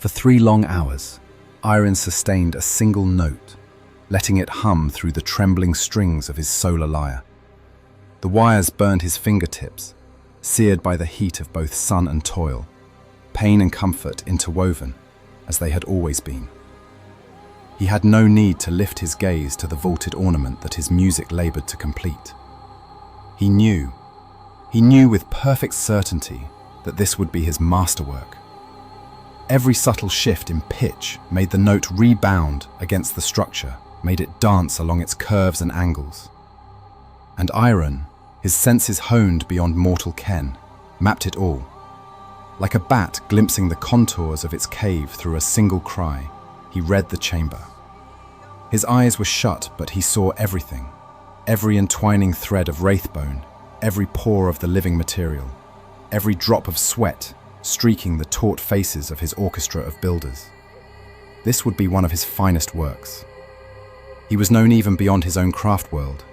For 3 long hours, Iron sustained a single note, letting it hum through the trembling strings of his solar lyre. The wires burned his fingertips, seared by the heat of both sun and toil, pain and comfort interwoven, as they had always been. He had no need to lift his gaze to the vaulted ornament that his music labored to complete. He knew with perfect certainty that this would be his masterwork. Every subtle shift in pitch made the note rebound against the structure, made it dance along its curves and angles. And Iron, his senses honed beyond mortal ken, mapped it all. Like a bat glimpsing the contours of its cave through a single cry, he read the chamber. His eyes were shut, but he saw everything. Every entwining thread of wraithbone, every pore of the living material, every drop of sweat streaking the taut faces of his orchestra of builders. This would be one of his finest works. He was known even beyond his own craft world,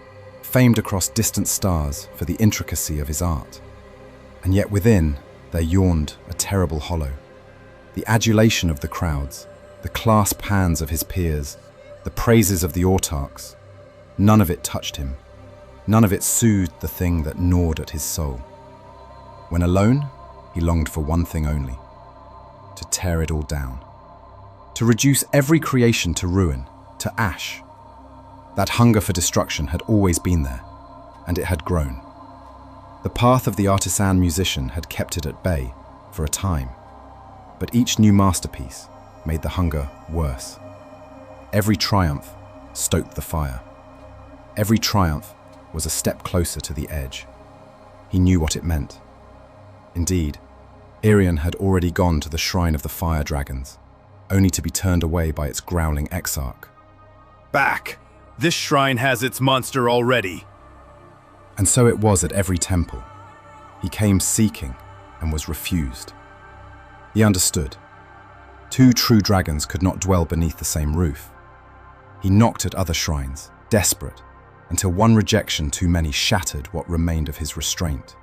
famed across distant stars for the intricacy of his art. And yet within, there yawned a terrible hollow. The adulation of the crowds, the clasp hands of his peers, the praises of the autarchs, none of it touched him. None of it soothed the thing that gnawed at his soul. When alone, he longed for one thing only: to tear it all down. To reduce every creation to ruin, to ash. That hunger for destruction had always been there, and it had grown. The path of the artisan musician had kept it at bay for a time, but each new masterpiece made the hunger worse. Every triumph stoked the fire. Every triumph was a step closer to the edge. He knew what it meant. Indeed, Irion had already gone to the shrine of the fire dragons, only to be turned away by its growling exarch. Back! This shrine has its monster already. And so it was at every temple. He came seeking and was refused. He understood. 2 true dragons could not dwell beneath the same roof. He knocked at other shrines, desperate, until one rejection too many shattered what remained of his restraint.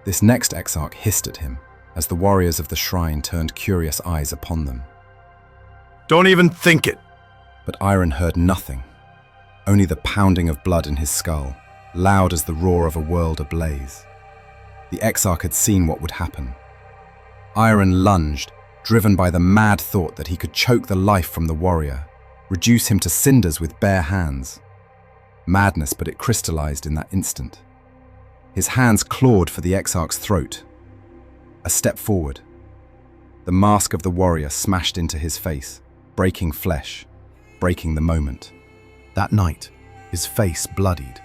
This next exarch hissed at him as the warriors of the shrine turned curious eyes upon them. Don't even think it! But Iron heard nothing, only the pounding of blood in his skull, loud as the roar of a world ablaze. The exarch had seen what would happen. Iron lunged, driven by the mad thought that he could choke the life from the warrior, reduce him to cinders with bare hands. Madness, but it crystallized in that instant. His hands clawed for the exarch's throat. A step forward. The mask of the warrior smashed into his face, breaking flesh, breaking the moment. That night, his face bloodied,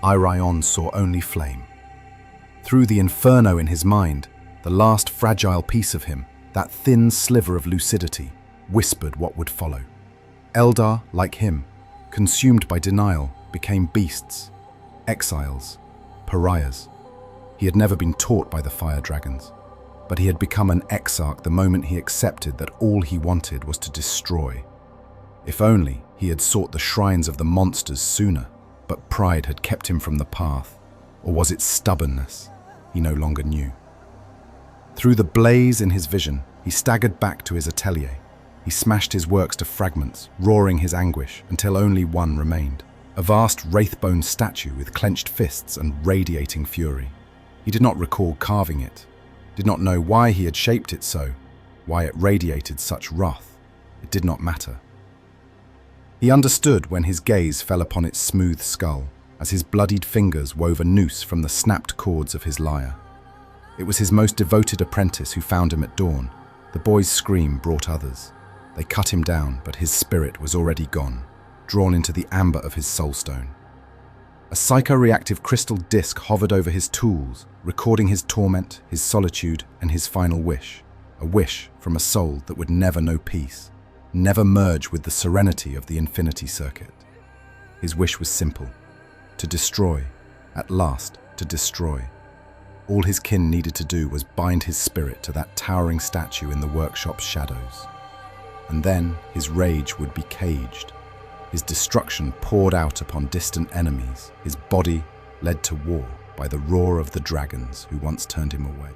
Irion saw only flame. Through the inferno in his mind, the last fragile piece of him, that thin sliver of lucidity, whispered what would follow. Eldar, like him, consumed by denial, became beasts, exiles, pariahs. He had never been taught by the fire dragons, but he had become an exarch the moment he accepted that all he wanted was to destroy. If only he had sought the shrines of the monsters sooner, but pride had kept him from the path, or was it stubbornness? He no longer knew. Through the blaze in his vision, he staggered back to his atelier. He smashed his works to fragments, roaring his anguish, until only one remained. A vast wraithbone statue with clenched fists and radiating fury. He did not recall carving it, did not know why he had shaped it so, why it radiated such wrath. It did not matter. He understood when his gaze fell upon its smooth skull, as his bloodied fingers wove a noose from the snapped cords of his lyre. It was his most devoted apprentice who found him at dawn. The boy's scream brought others. They cut him down, but his spirit was already gone, drawn into the amber of his soulstone. A psychoreactive crystal disc hovered over his tools, recording his torment, his solitude, and his final wish. A wish from a soul that would never know peace, never merge with the serenity of the infinity circuit. His wish was simple: to destroy, at last to destroy. All his kin needed to do was bind his spirit to that towering statue in the workshop's shadows. And then his rage would be caged, his destruction poured out upon distant enemies, his body led to war by the roar of the dragons who once turned him away.